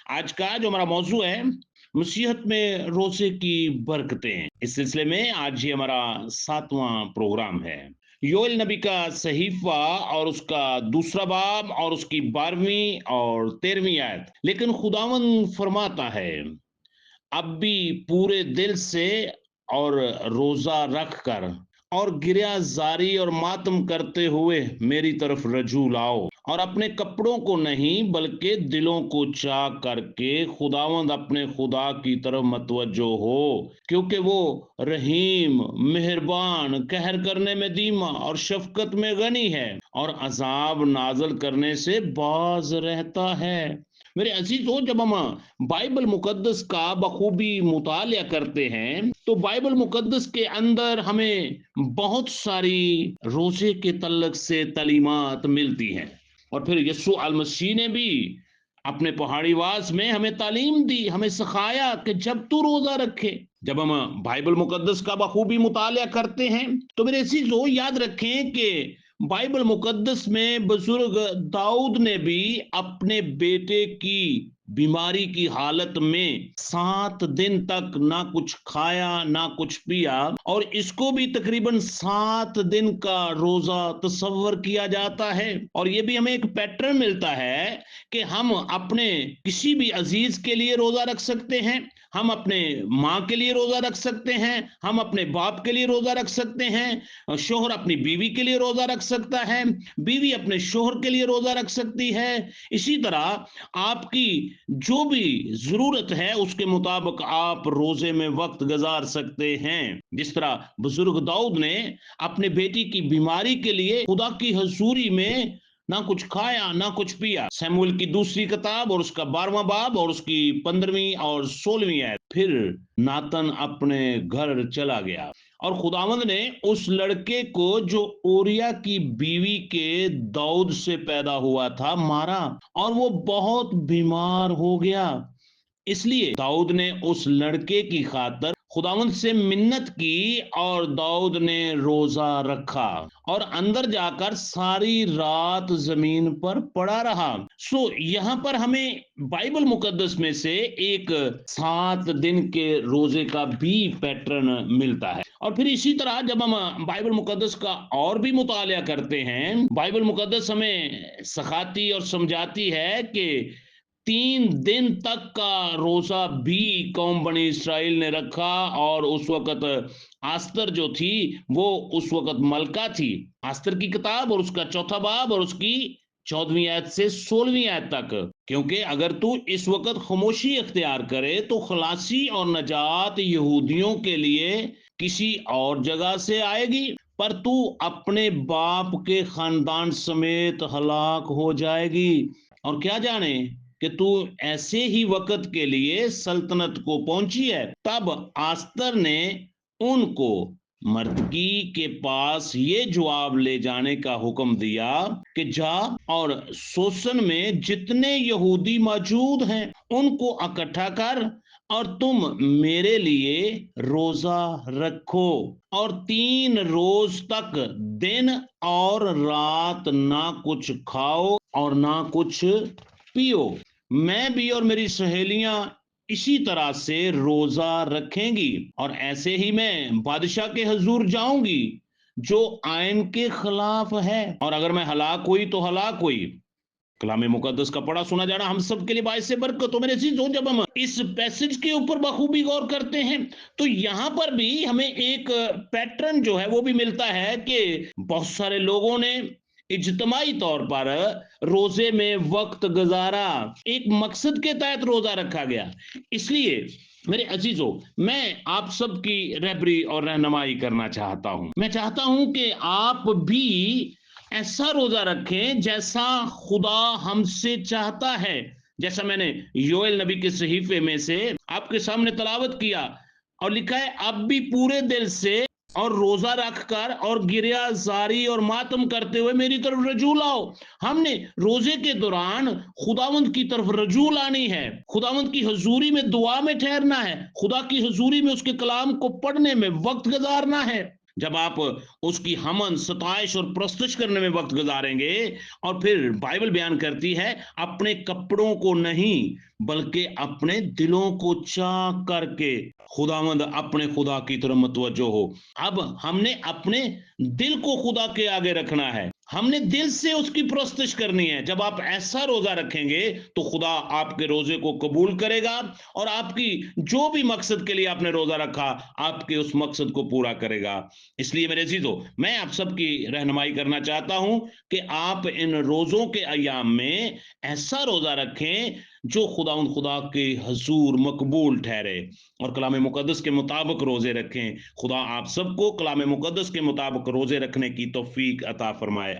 आज का जो हमारा मौजू है मसीहत में रोजे की बरकतें। इस सिलसिले में आज ये हमारा 7वां प्रोग्राम है। योएल नबी का सहीफा और उसका दूसरा बाब और उसकी 12वीं और 13वीं आयत। लेकिन खुदावन फरमाता है, अब भी पूरे दिल से और रोजा रख कर और गिरिया जारी और मातम करते हुए मेरी तरफ रजू लाओ, और अपने कपड़ों को नहीं बल्कि दिलों को चाक करके खुदावंद अपने खुदा की तरफ मतवज्जो हो, क्योंकि वो रहीम, मेहरबान, कहर करने में धीमा और शफकत में गनी है, और अजाब नाजल करने से बाज रहता है। मेरे अजीजों, जब हम बाइबल मुकद्दस का बखूबी मुतालिया करते हैं तो बाइबल मुकद्दस के अंदर हमें बहुत सारी रोजे के तल्लक से तालीमात मिलती हैं। और फिर यस्सु अल मसीह ने भी अपने पहाड़ी वास में हमें तालीम दी, हमें सिखाया कि जब तू रोजा रखे। जब हम बाइबल मुकद्दस का बखूबी मुतालिया करते हैं तो मेरे अजीजों याद रखें कि बाइबल मुकद्दस में बुजुर्ग दाऊद ने भी अपने बेटे की बीमारी की हालत में 7 दिन तक ना कुछ खाया ना कुछ पिया, और इसको भी तकरीबन 7 दिन का रोजा तस्वर किया जाता है। और ये भी हमें एक पैटर्न मिलता है कि हम अपने किसी भी अजीज के लिए रोजा रख सकते हैं, हम अपने माँ के लिए रोजा रख सकते हैं, हम अपने बाप के लिए रोजा रख सकते हैं, शोहर अपनी बीवी के लिए रोजा रख सकता है, बीवी अपने शोहर के लिए रोजा रख सकती है। इसी तरह आपकी जो भी जरूरत है उसके मुताबिक आप रोजे में वक्त गुजार सकते हैं। जिस तरह बुजुर्ग दाऊद ने अपने बेटी की बीमारी के लिए खुदा की हजूरी में ना कुछ खाया ना कुछ पिया। सैमुएल की दूसरी किताब और उसका 12वां बाब और उसकी 15वीं और 16वीं आयत। फिर नातन अपने घर चला गया और खुदावंद ने उस लड़के को जो ओरिया की बीवी के दाऊद से पैदा हुआ था मारा, और वो बहुत बीमार हो गया। इसलिए दाऊद ने उस लड़के की खातर खुदावंद से मिन्नत की और दाऊद ने रोजा रखा और अंदर जाकर सारी रात जमीन पर पड़ा रहा। यहाँ पर हमें बाइबल मुकद्दस में से एक 7 दिन के रोजे का भी पैटर्न मिलता है। और फिर इसी तरह जब हम बाइबल मुकद्दस का और भी मुतालिया करते हैं, बाइबल मुकद्दस हमें सिखाती और समझाती है कि 3 दिन तक का रोजा भी कौम बनी इसराइल ने रखा। और उस वक्त आस्तर जो थी वो उस वक्त मलका थी। आस्तर की किताब और उसका चौथा बाब और उसकी 14वीं आयत से 16वीं आयत तक। क्योंकि अगर तू इस वक्त खामोशी इख्तियार करे तो खलासी और नजात यहूदियों के लिए किसी और जगह से आएगी, पर तू अपने बाप के खानदान समेत हलाक हो जाएगी। और क्या जाने कि तू ऐसे ही वक्त के लिए सल्तनत को पहुंची है। तब आस्तर ने उनको मर्दकी के पास ये जवाब ले जाने का हुक्म दिया कि जा और सोसन में जितने यहूदी मौजूद हैं उनको इकट्ठा कर और तुम मेरे लिए रोजा रखो, और 3 रोज तक दिन और रात ना कुछ खाओ और ना कुछ पियो। मैं भी और मेरी सहेलियां इसी तरह से रोजा रखेंगी, और ऐसे ही मैं बादशाह के हजूर जाऊंगी जो आयन के खिलाफ है, और अगर मैं हलाक हुई तो हलाक हुई। कलाम मुकद्दस का पढ़ा सुना जाना हम सब के लिए बाइस से बरकत हो। मेरे चीजों, जब हम इस पैसेज के ऊपर बखूबी गौर करते हैं तो यहां पर भी हमें एक पैटर्न जो है वो भी मिलता है कि बहुत सारे लोगों ने इज्तमाई तौर पर रोजे में वक्त गुजारा, एक मकसद के तहत रोजा रखा गया। इसलिए मेरे अजीजों, मैं आप सबकी रहबरी और रहनुमाई करना चाहता हूं। मैं चाहता हूं कि आप भी ऐसा रोजा रखें जैसा खुदा हमसे चाहता है। जैसा मैंने योएल नबी के सहीफे में से आपके सामने तलावत किया और लिखा है, अब भी पूरे दिल से और रोजा रखकर और गिरिया जारी और मातम करते हुए मेरी तरफ रजू लाओ। हमने रोजे के दौरान खुदावंद की तरफ रजू लानी है, खुदावंद की हजूरी में दुआ में ठहरना है, खुदा की हजूरी में उसके कलाम को पढ़ने में वक्त गुजारना है। जब आप उसकी हमन, सताइश और प्रस्तुत करने में वक्त गुजारेंगे, और फिर बाइबल बयान करती है अपने कपड़ों को नहीं बल्कि अपने दिलों को चाक करके खुदावंद अपने खुदा की तरफ मतवज्जो हो। अब हमने अपने दिल को खुदा के आगे रखना है, हमने दिल से उसकी प्रस्तुत करनी है। जब आप ऐसा रोजा रखेंगे तो खुदा आपके रोजे को कबूल करेगा और आपकी जो भी मकसद के लिए आपने रोजा रखा, आपके उस मकसद को पूरा करेगा। इसलिए मेरे अजीजों, मैं आप सबकी रहनुमाई करना चाहता हूं कि आप इन रोजों के अयाम में ऐसा रोजा रखें जो खुदा के हजूर मकबूल ठहरे, और कलाम मुकद्दस के मुताबिक रोजे रखें। खुदा आप सबको कलाम मुकद्दस के मुताबिक रोजे रखने की तौफीक अता फरमाए।